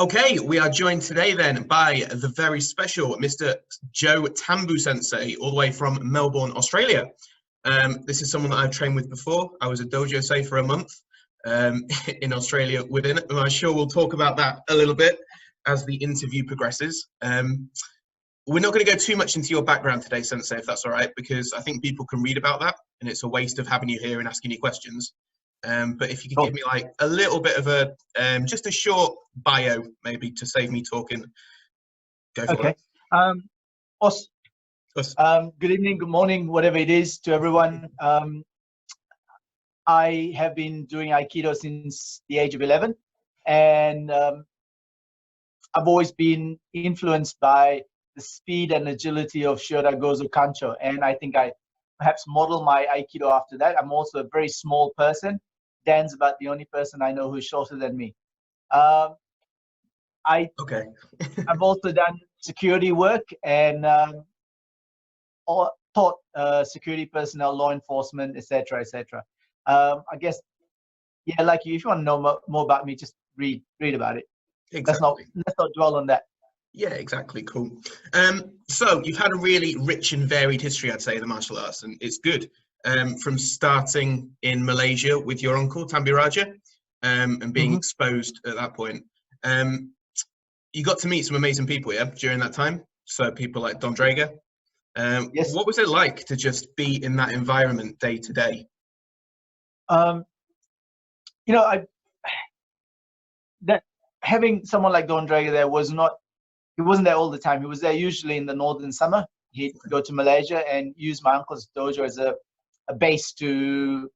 Okay, we are joined today then by the very special Mr. Joe Thambu Sensei, all the way from Melbourne, Australia. This is someone that I've trained with before. I was a dojo say for a month in Australia within it, and I'm sure we'll talk about that a little bit as the interview progresses. We're not going to go too much into your background today, Sensei, if that's all right, because I think people can read about that, and it's a waste of having you here and asking you questions. But if you could give me like a little bit of a, just a short bio, maybe to save me talking, go for it. Good evening, good morning, whatever it is to everyone. I have been doing Aikido since the age of 11, and I've always been influenced by the speed and agility of Shioda Gozo Kancho, and I think I perhaps model my Aikido after that. I'm also a very small person. Dan's about the only person I know who's shorter than me. I've also done security work and taught security personnel, law enforcement, etc., etc. I guess, yeah, like you, if you want to know more about me, just read about it. Exactly. Let's not dwell on that. Yeah, exactly. Cool. So you've had a really rich and varied history, I'd say, of the martial arts, and it's good. From starting in Malaysia with your uncle, Thambu Raja, and being exposed at that point. You got to meet some amazing people, yeah, during that time. So people like Don Drager. Yes. What was it like to just be in that environment day to day? You know, having someone like Don Drager there he wasn't there all the time. He was there usually in the northern summer. He'd go to Malaysia and use my uncle's dojo as a base to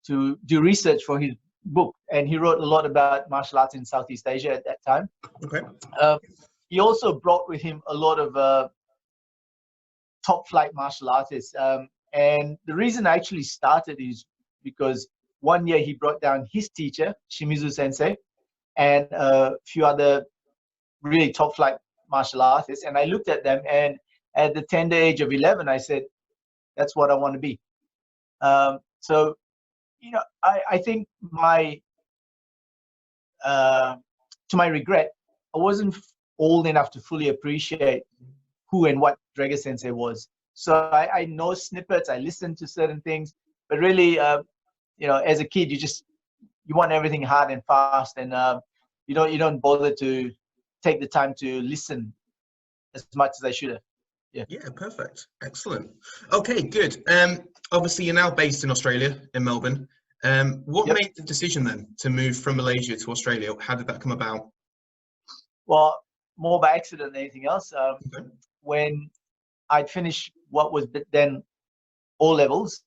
do research for his book, and he wrote a lot about martial arts in Southeast Asia at that time. Okay. He also brought with him a lot of top flight martial artists, and the reason I actually started is because one year he brought down his teacher, Shimizu Sensei, and a few other really top flight martial artists, and I looked at them, and at the tender age of 11 I said, that's what I want to be. So, you know, I think to my regret, I wasn't old enough to fully appreciate who and what Drager Sensei was. So I know snippets, I listened to certain things, but really, you know, as a kid, you want everything hard and fast, and you don't bother to take the time to listen as much as I should have. Yeah, perfect. Excellent. Okay, good. Obviously, you're now based in Australia, in Melbourne. What made the decision then to move from Malaysia to Australia? How did that come about? Well, more by accident than anything else. When I'd finished what was then O levels,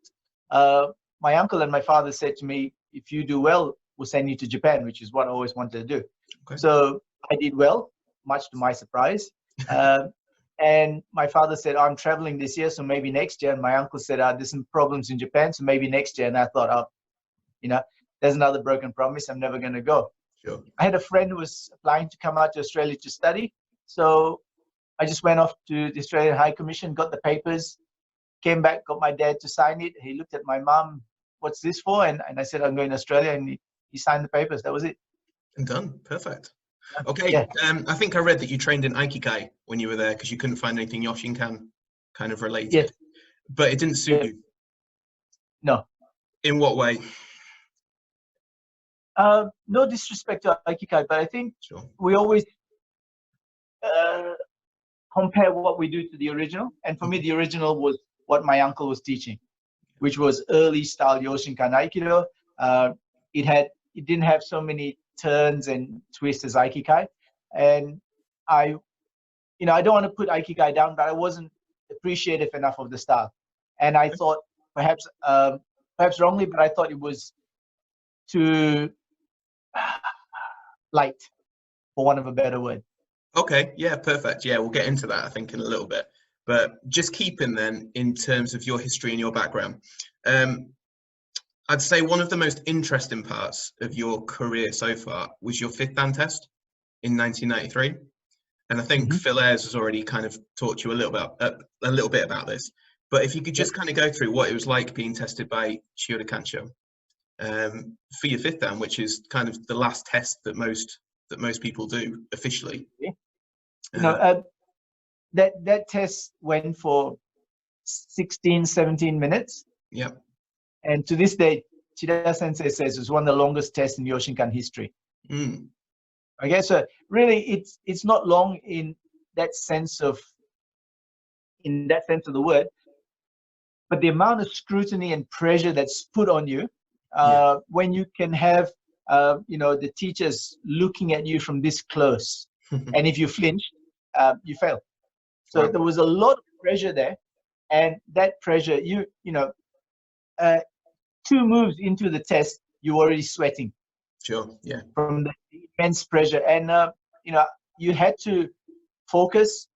my uncle and my father said to me, if you do well, we'll send you to Japan, which is what I always wanted to do. Okay. So I did well, much to my surprise. And my father said, I'm traveling this year, so maybe next year. And my uncle said, there's some problems in Japan, so maybe next year. And I thought, you know, there's another broken promise. I'm never going to go. Sure. I had a friend who was applying to come out to Australia to study. So I just went off to the Australian High Commission, got the papers, came back, got my dad to sign it. He looked at my mum, what's this for? And I said, I'm going to Australia. And he signed the papers. That was it. And done. Perfect. Okay, I think I read that you trained in Aikido when you were there because you couldn't find anything Yoshinkan kind of related. Yes. But it didn't suit you? No. In what way? No disrespect to Aikido, but I think we always compare what we do to the original. And for me, the original was what my uncle was teaching, which was early style Yoshinkan Aikido. It didn't have so many turns and twists as Aikido, and I don't want to put Aikido down, but I wasn't appreciative enough of the style, and I thought perhaps wrongly, but I thought it was too light, for want of a better word. Okay, yeah, perfect. Yeah, we'll get into that I think in a little bit, but just keeping then in terms of your history and your background. I'd say one of the most interesting parts of your career so far was your 5th Dan test in 1993. And I think Phil Ayres has already kind of taught you a little bit about this. But if you could just kind of go through what it was like being tested by Shioda Kancho for your 5th Dan, which is kind of the last test that most that most people do officially. You know, that test went for 16, 17 minutes. Yeah. And to this day, Shioda Sensei says it's one of the longest tests in Yoshinkan history. Mm. Okay, so really it's not long in that sense of the word, but the amount of scrutiny and pressure that's put on you when you can have you know, the teachers looking at you from this close, and if you flinch, you fail. So there was a lot of pressure there, and that pressure, you know, 2 moves into the test, you're already sweating. Sure. Yeah. From the immense pressure, and you know, you had to focus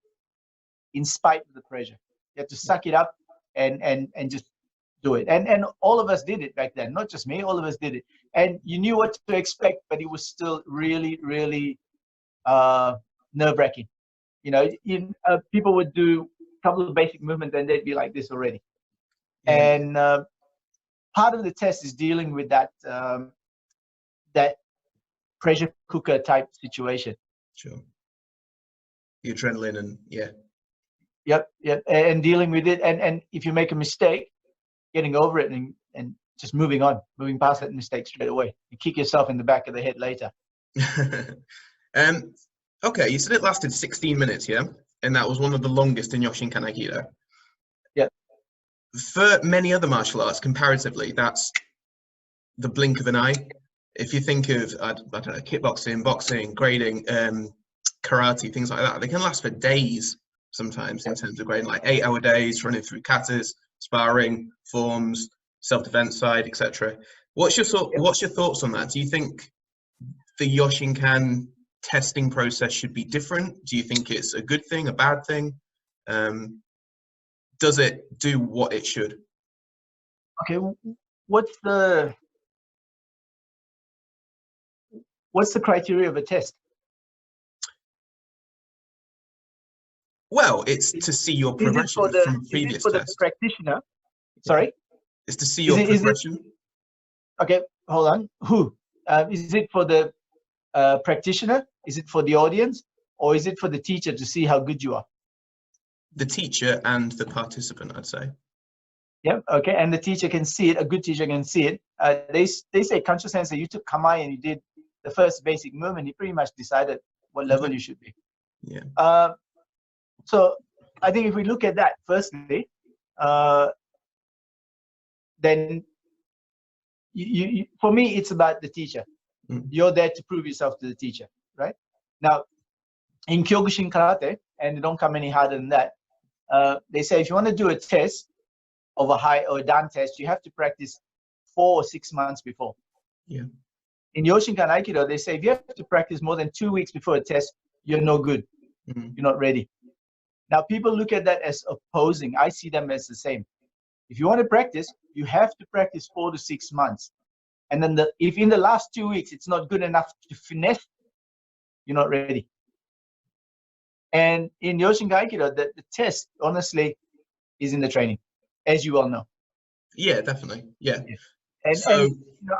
in spite of the pressure. You had to suck it up and just do it. And all of us did it back then, not just me. All of us did it, and you knew what to expect, but it was still really, really nerve-wracking. You know, people would do a couple of basic movements and they'd be like this already. Yeah. And part of the test is dealing with that that pressure cooker type situation. Sure. The adrenaline and Yep, and dealing with it, and if you make a mistake, getting over it and just moving past that mistake straight away. You kick yourself in the back of the head later. Okay, you said it lasted 16 minutes, yeah? And that was one of the longest in Yoshinkan Aikido. Yeah. For many other martial arts, comparatively, that's the blink of an eye. If you think of, I don't know, kickboxing, boxing, grading, karate, things like that, they can last for days sometimes in terms of grading, like 8-hour days, running through katas, sparring, forms, self-defense side, etc. What's your thoughts on that? Do you think the Yoshinkan testing process should be different? Do you think it's a good thing, a bad thing? Does it do what it should? Okay, what's the criteria of a test? Well, it's to see your progression from previous tests. Is it for the practitioner? Sorry? It's to see your progression. Okay, hold on. Who? Is it for the practitioner? Is it for the audience? Or is it for the teacher to see how good you are? The teacher and the participant, I'd say. Yeah, okay, and the teacher can see it. A good teacher can see it. They say, Kancho Sensei, you took Kamai and you did the first basic movement. He pretty much decided what level you should be. Yeah. So I think if we look at that, firstly, then for me, it's about the teacher. You're there to prove yourself to the teacher, right? Now, in Kyokushin Karate, and they don't come any harder than that, they say if you want to do a test of a high or a dan test, you have to practice 4 or 6 months before. Yeah. In Yoshinkan Aikido, they say if you have to practice more than 2 weeks before a test, you're no good. You're not ready. Now, people look at that as opposing. I see them as the same. If you want to practice, you have to practice 4 to 6 months. And then if in the last 2 weeks it's not good enough to finesse, you're not ready. And in Yoshinkan Aikido, the test, honestly, is in the training, as you all know. Yeah, definitely. Yeah. And you know,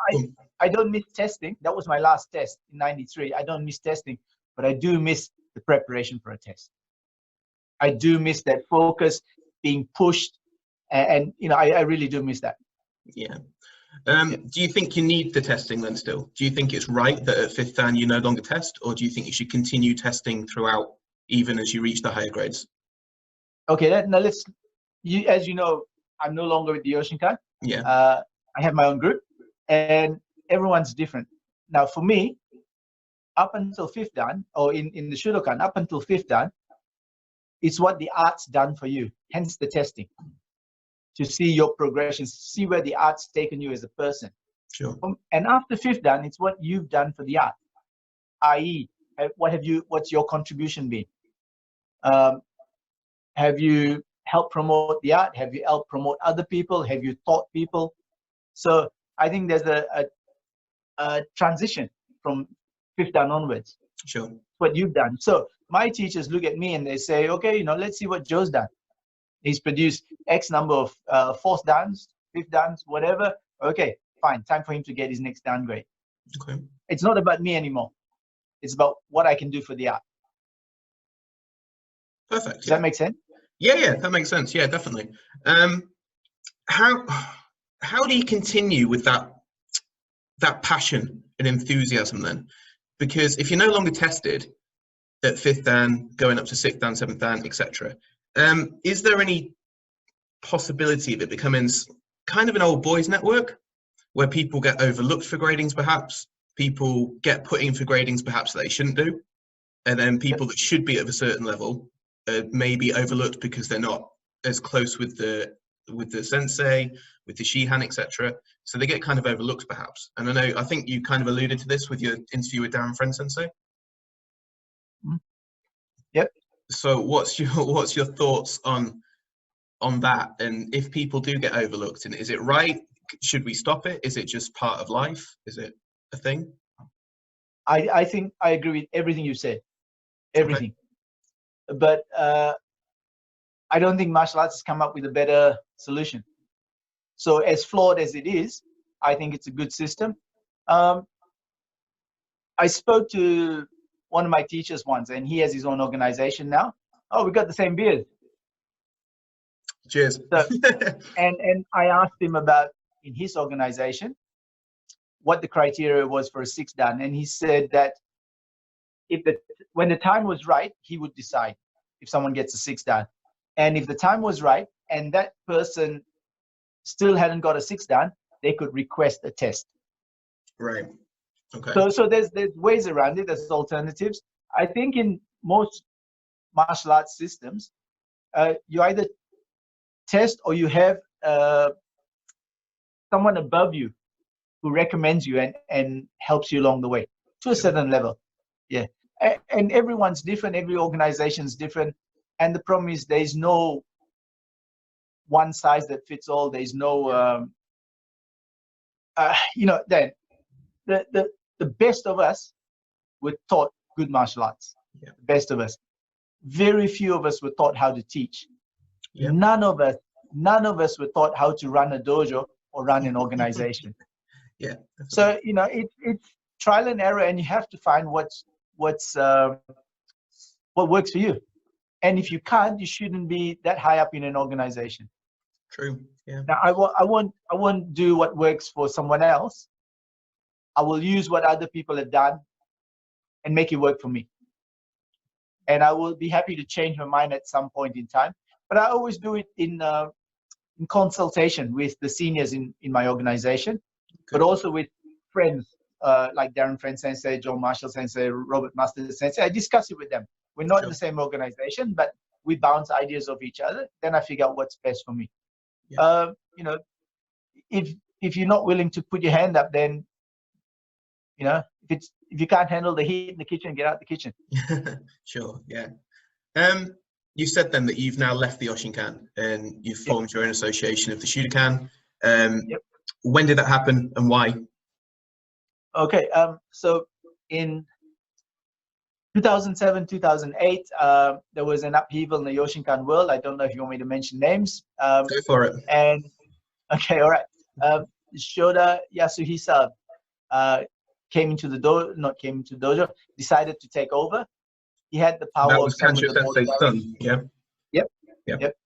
I don't miss testing. That was my last test in '93. I don't miss testing, but I do miss the preparation for a test. I do miss that focus, being pushed, and you know, I really do miss that. Yeah. Do you think you need the testing then still? Do you think it's right that at 5th Dan you no longer test, or do you think you should continue testing throughout, even as you reach the higher grades? Okay, now as you know, I'm no longer with the Yoshinkan. Yeah. I have my own group, and everyone's different. Now, for me, up until 5th Dan, or in the Shudokan, up until 5th Dan, it's what the art's done for you, hence the testing. To see your progression, see where the art's taken you as a person. Sure. And after 5th Dan, it's what you've done for the art, i.e., what's your contribution been? Have you helped promote the art? Have you helped promote other people? Have you taught people? So I think there's a transition from 5th Dan onwards. Sure. What you've done. So my teachers look at me and they say, okay, you know, let's see what Joe's done. He's produced X number of 4th dans, 5th dans, whatever. Okay, fine. Time for him to get his next downgrade. Okay. It's not about me anymore. It's about what I can do for the art. Perfect. Does that make sense? Yeah, that makes sense. Yeah, definitely. How do you continue with that passion and enthusiasm then? Because if you're no longer tested at fifth dan, going up to sixth dan, seventh dan, etc., is there any possibility of it becoming kind of an old boys network where people get overlooked for gradings, perhaps people get put in for gradings perhaps that they shouldn't do, and then people that should be at a certain level may be overlooked because they're not as close with the sensei, with the Shihan, etc. So they get kind of overlooked perhaps. And I think you kind of alluded to this with your interview with Darren Friend Sensei. Yep. So what's your thoughts on that? And if people do get overlooked, and is it right? Should we stop it? Is it just part of life? Is it a thing? I think I agree with everything you said. Everything. Okay. But I don't think martial arts has come up with a better solution. So as flawed as it is, I think it's a good system. I spoke to one of my teachers once, and he has his own organization now. Oh, we got the same beard. Cheers. So, and I asked him about in his organization what the criteria was for a sixth dan, and he said that when the time was right, he would decide if someone gets a sixth dan. And if the time was right and that person still hadn't got a sixth dan, they could request a test. Right. Okay. So there's ways around it. There's alternatives. I think in most martial arts systems, you either test or you have someone above you who recommends you and helps you along the way to a certain level. Yeah. And everyone's different. Every organization's different. And the problem is there's no one size that fits all. There's no, then the best of us were taught good martial arts. Yeah. The best of us. Very few of us were taught how to teach. Yeah. None of us were taught how to run a dojo or run an organization. Yeah. So it's trial and error, and you have to find what works for you. And if you can't, you shouldn't be that high up in an organization. True. Yeah. Now I won't do what works for someone else. I will use what other people have done and make it work for me. And I will be happy to change my mind at some point in time. But I always do it in consultation with the seniors in my organization, but also with friends like Darren Friend Sensei, John Marshall Sensei, Robert Master Sensei. I discuss it with them. We're not in the same organization, but we bounce ideas off each other. Then I figure out what's best for me. Yeah. If you're not willing to put your hand up, then if you can't handle the heat in the kitchen, get out the kitchen. Sure. Yeah. You said then that you've now left the Yoshinkan and you've formed your own association of the Shudokan. Yep. When did that happen and why? Okay. So in 2007, 2008, there was an upheaval in the Yoshinkan world. I don't know if you want me to mention names. Go for it. And okay, all right. Shioda Yasuhisa came into the dojo, decided to take over. He had the power. That was Kancho Sensei's son. Yeah. Yep.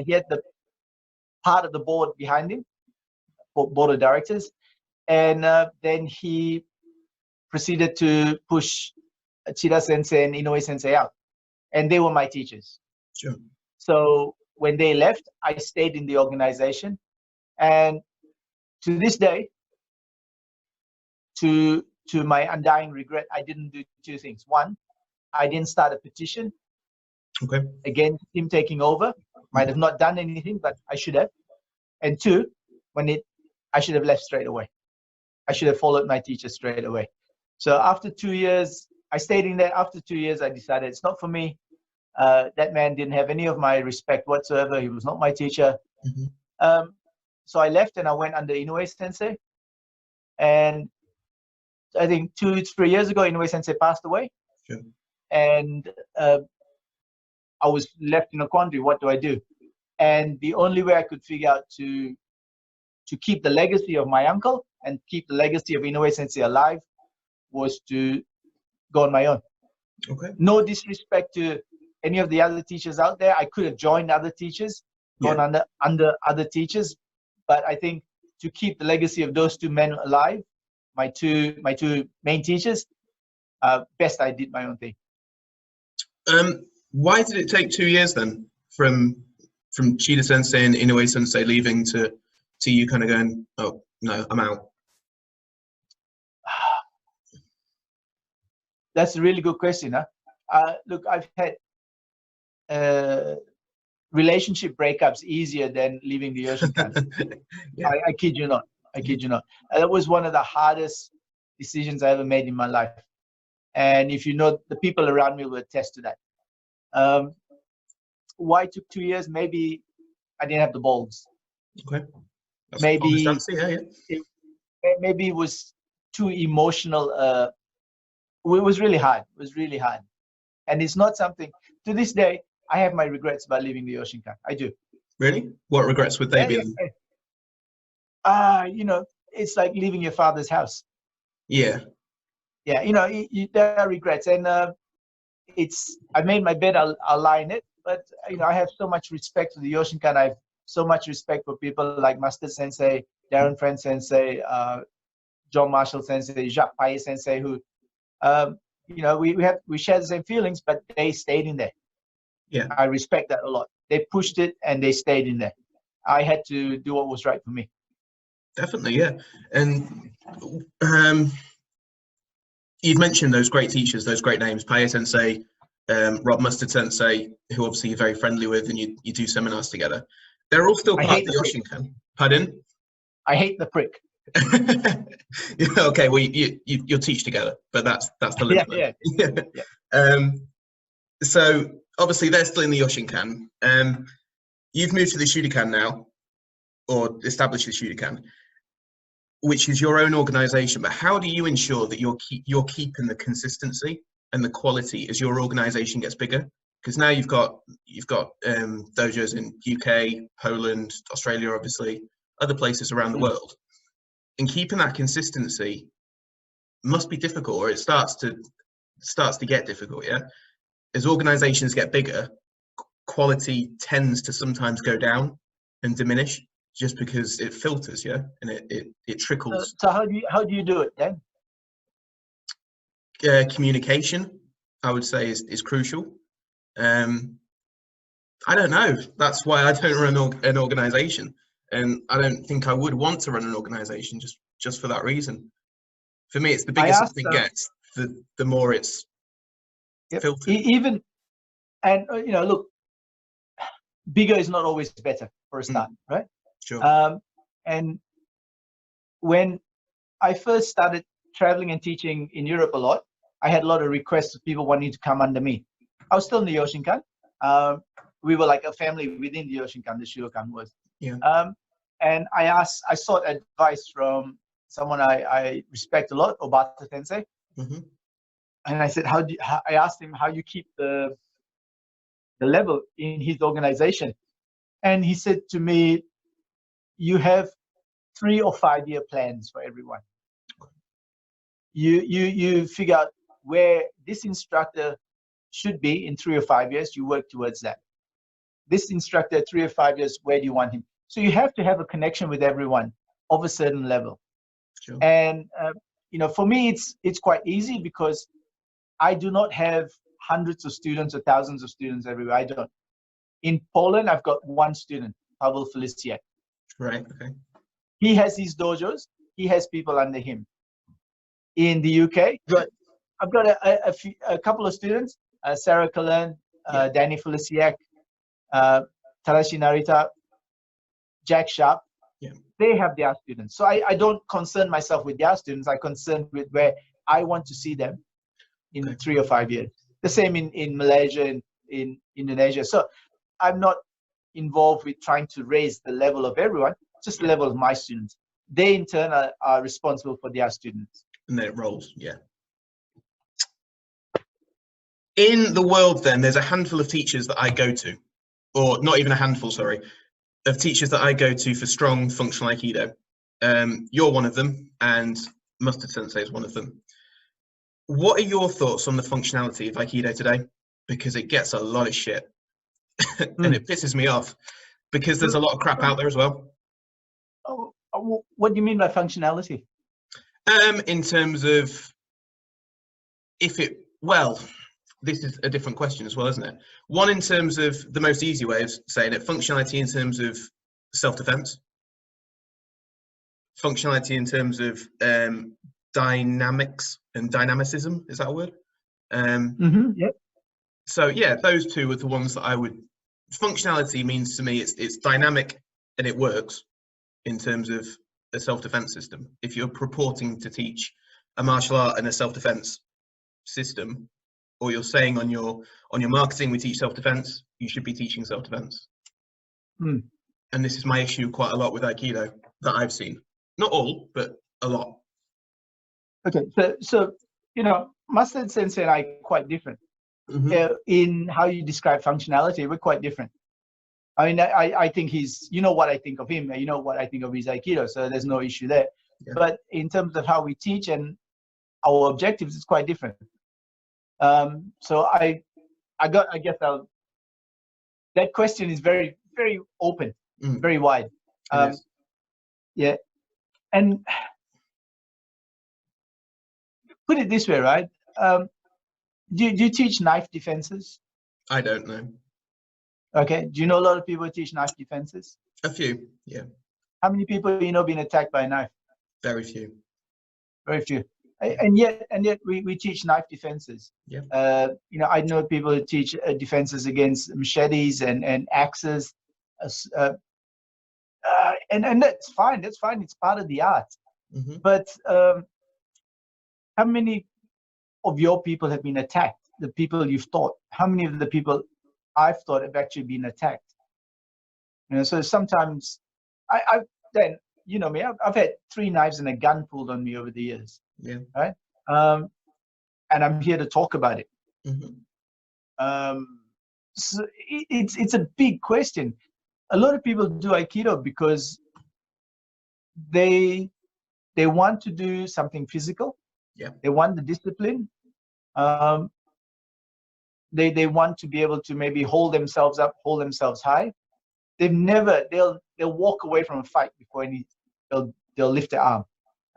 He had the part of the board behind him, board of directors, and then he proceeded to push Chida Sensei and Inoue Sensei out, and they were my teachers. Sure. So when they left, I stayed in the organization, and to this day, to my undying regret, I didn't do two things. One, I didn't start a petition against him taking over. Might have not done anything, but I should have. And two, I should have left straight away. I should have followed my teacher straight away. So after 2 years, I stayed in there. After 2 years, I decided it's not for me. That man didn't have any of my respect whatsoever. He was not my teacher. Mm-hmm. So I left and I went under Inoue Sensei. And I think 2-3 years ago, Inoue Sensei passed away. Sure. And I was left in a quandary. What do I do? And the only way I could figure out to keep the legacy of my uncle and keep the legacy of Inoue Sensei alive was to go on my own. Okay. No disrespect to any of the other teachers out there. I could have joined other teachers, gone under other teachers, but I think to keep the legacy of those two men alive, my two main teachers, best I did my own thing. Why did it take 2 years then from Shioda Sensei and Inoue Sensei leaving to you kind of going, oh no, I'm out? That's a really good question. Huh? Look, I've had relationship breakups easier than leaving the Yoshinkan. Yeah. I kid you not. I kid you not. That was one of the hardest decisions I ever made in my life. And if you know, the people around me will attest to that. Why it took 2 years? Maybe I didn't have the balls. Okay. That's Maybe maybe it was too emotional. It was really hard. It was really hard. And it's not something, to this day, I have my regrets about leaving the Yoshinkan. I do. Really? What regrets would they be? You know, it's like leaving your father's house. Yeah. Yeah, you know, there are regrets. And I made my bed, I'll lie in it. But, you know, I have so much respect for the Yoshinkan. I have so much respect for people like Master Sensei, Darren Friend Sensei, John Marshall Sensei, Jacques Paye Sensei, who, you know, we share the same feelings, but they stayed in there. Yeah. I respect that a lot. They pushed it and they stayed in there. I had to do what was right for me. Definitely, yeah. And you've mentioned those great teachers, those great names, Paye Sensei, Rob Mustard Sensei, who obviously you're very friendly with, and you do seminars together. They're all still part of the Yoshinkan. Pardon? I hate the prick. Okay, well, you'll teach together, but that's the limit. Yeah. So obviously they're still in the Yoshinkan. You've moved to the Shudokan now, or established the Shudokan, which is your own organization. But how do you ensure that you're keeping the consistency and the quality as your organization gets bigger? Because now you've got dojos in UK, Poland, Australia, obviously, other places around the world. And keeping that consistency must be difficult, or it starts to get difficult. Yeah, as organizations get bigger, quality tends to sometimes go down and diminish just because it filters, yeah, and it trickles. So how do you do it then? Communication, I would say, is crucial. I don't know. That's why I don't run an organization, and I don't think I would want to run an organization just for that reason. For me, it's the bigger something gets, the more it's filtered. Even, and you know, look, bigger is not always better for a start, right? Sure. And when I first started traveling and teaching in Europe a lot, I had a lot of requests of people wanting to come under me. I was still in the Yoshinkan. We were like a family within the Yoshinkan, the Shudokan was. Yeah. And I sought advice from someone I respect a lot, Obata Sensei. Mm-hmm. And I said, I asked him how you keep the level in his organization. And he said to me, you have 3 or 5 year plans for everyone. You figure out where this instructor should be in 3 or 5 years, you work towards that. This instructor, 3 or 5 years, where do you want him? So you have to have a connection with everyone of a certain level. Sure. And you know, for me, it's quite easy because I do not have hundreds of students or thousands of students everywhere. I don't. In Poland, I've got 1 student, Pavel Feliciak. Right. Okay. He has his dojos. He has people under him. In the UK, I've got a couple of students, Sarah Cullen, Danny Feliciak, Tarashi Narita, Jack Sharp. Yeah. They have their students. So I don't concern myself with their students. I concern with where I want to see them in 3 or 5 years. The same in Malaysia, in Indonesia. So I'm not involved with trying to raise the level of everyone, just the level of my students. They in turn are responsible for their students. And then it rolls, yeah. In the world then, there's a handful of teachers that I go to, or not even a handful, sorry, of teachers that I go to for strong functional Aikido. You're one of them, and Mustard Sensei is one of them. What are your thoughts on the functionality of Aikido today? Because it gets a lot of shit, and it pisses me off because there's a lot of crap out there as well. What do you mean by functionality? In terms of well, this is a different question as well, isn't it? One, in terms of the most easy way of saying it, functionality in terms of self-defense, functionality in terms of dynamics and dynamicism. Is that a word? Yep. So yeah, those two are the ones that I would. Functionality means to me it's dynamic and it works in terms of a self-defense system. If you're purporting to teach a martial art and a self-defense system, or you're saying on your marketing we teach self-defense, you should be teaching self-defense. And this is my issue quite a lot with Aikido that I've seen. Not all, but a lot. Okay, so Master Sensei and I are quite different in how you describe functionality. We're quite different. I mean, I think he's, what I think of him, what I think of his Aikido, so there's no issue there. Yeah. But in terms of how we teach and our objectives, it's quite different. So I guess that question is very, very open, very wide. Yeah, and put it this way, right? Do you teach knife defenses? I don't know. Okay. Do you know a lot of people who teach knife defenses? A few, yeah. How many people been attacked by a knife? Very few. Very few. And yet we teach knife defenses. Yeah. I know people who teach defenses against machetes and axes, and that's fine. That's fine. It's part of the art. But how many of your people have been attacked? The people you've taught. How many of the people I've taught have actually been attacked? So sometimes I've had 3 knives and a gun pulled on me over the years. Yeah. Right. And I'm here to talk about it. So it's a big question. A lot of people do Aikido because they want to do something physical. Yeah. They want the discipline. They want to be able to maybe hold themselves up, hold themselves high. They'll walk away from a fight before they'll lift their arm.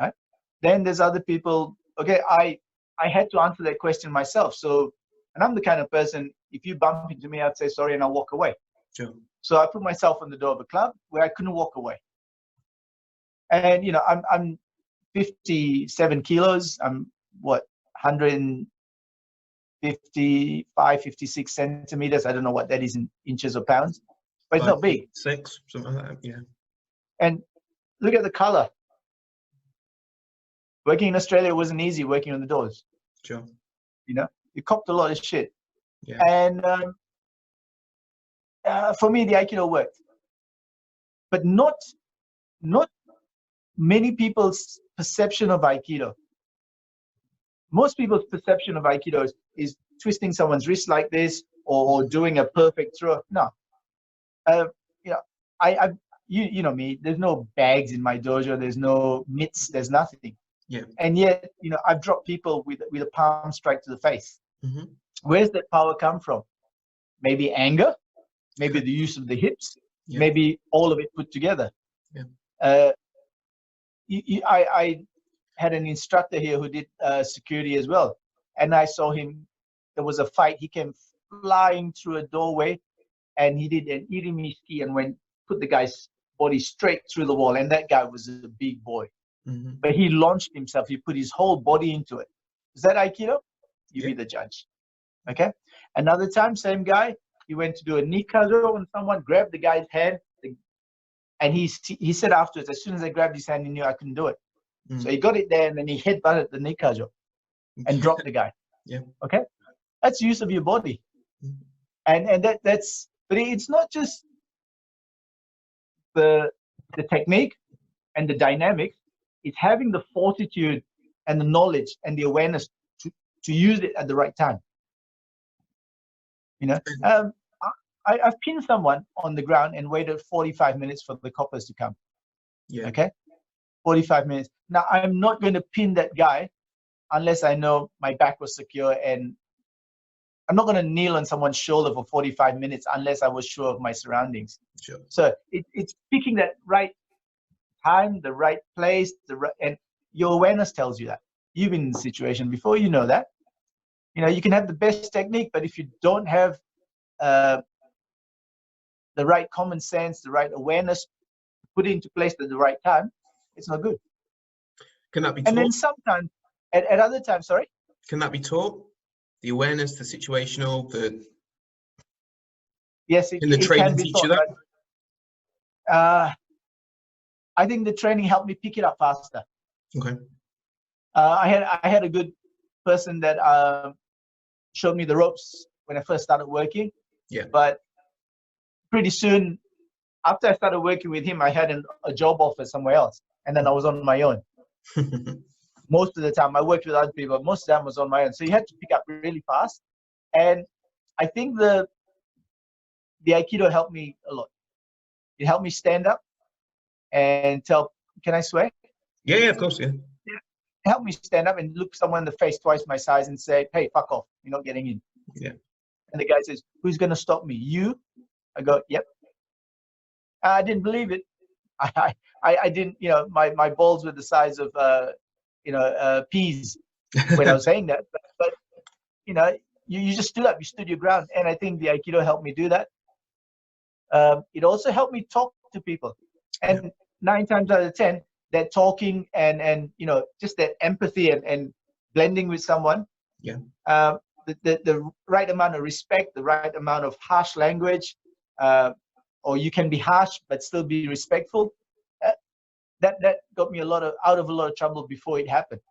Right? Then there's other people. Okay, I had to answer that question myself. So, and I'm the kind of person, if you bump into me, I'd say sorry and I'll walk away. Sure. So I put myself on the door of a club where I couldn't walk away. And I'm 57 kilos. I'm 155, 56 centimeters. I don't know what that is in inches or pounds, but it's not big. 6, something like that, yeah. And look at the color. Working in Australia wasn't easy, working on the doors. Sure. You copped a lot of shit. Yeah. And for me, the Aikido worked. But not many people's perception of Aikido. Most people's perception of Aikido is twisting someone's wrist like this or doing a perfect throw. No. You know me, there's no bags in my dojo, there's no mitts, there's nothing. Yeah. And yet, I've dropped people with a palm strike to the face. Where's that power come from? Maybe anger, maybe the use of the hips, maybe all of it put together. Yeah. I had an instructor here who did security as well, and I saw him. There was a fight. He came flying through a doorway, and he did an irimiski and put the guy's body straight through the wall. And that guy was a big boy, but he launched himself. He put his whole body into it. Is that Aikido? You be the judge. Okay. Another time, same guy. He went to do a nikazo on someone, grabbed the guy's hand, and he said afterwards, as soon as I grabbed his hand, he knew I couldn't do it. So he got it there, and then he headbutted the nikazo and dropped the guy. Yeah. Okay. That's use of your body. And that's, but it's not just the technique and the dynamics. It's having the fortitude and the knowledge and the awareness to use it at the right time. I've pinned someone on the ground and waited 45 minutes for the coppers to come. Yeah. Okay. 45 minutes. Now I'm not going to pin that guy unless I know my back was secure, and I'm not going to kneel on someone's shoulder for 45 minutes unless I was sure of my surroundings. Sure. So it's picking that right time, the right place, and your awareness tells you that. You've been in the situation before, you know that. You know, you can have the best technique, but if you don't have the right common sense, the right awareness, put it into place at the right time, it's not good. Can that be taught? And then sometimes, at other times, sorry? Can that be taught? The awareness, the situational, Yes, in the it training can be teach taught. you that? But, I think the training helped me pick it up faster. Okay. I had a good person that showed me the ropes when I first started working. Yeah. But pretty soon, after I started working with him, I had a job offer somewhere else, and then I was on my own. Most of the time, I worked with other people. Most of the time, I was on my own. So you had to pick up really fast. And I think the Aikido helped me a lot. It helped me stand up and tell, can I swear? Yeah, of course, yeah. It helped me stand up and look someone in the face twice my size and say, hey, fuck off. You're not getting in. Yeah. And the guy says, who's going to stop me? You? I go, yep. I didn't believe it. I didn't, you know, my balls were the size of, peas when I was saying that. But you know, you just stood up, you stood your ground. And I think the Aikido helped me do that. It also helped me talk to people. And 9 times out of 10, that talking and you know, just that empathy and blending with someone. Yeah. The right amount of respect, the right amount of harsh language, or you can be harsh but still be respectful. That got me out of a lot of trouble before it happened.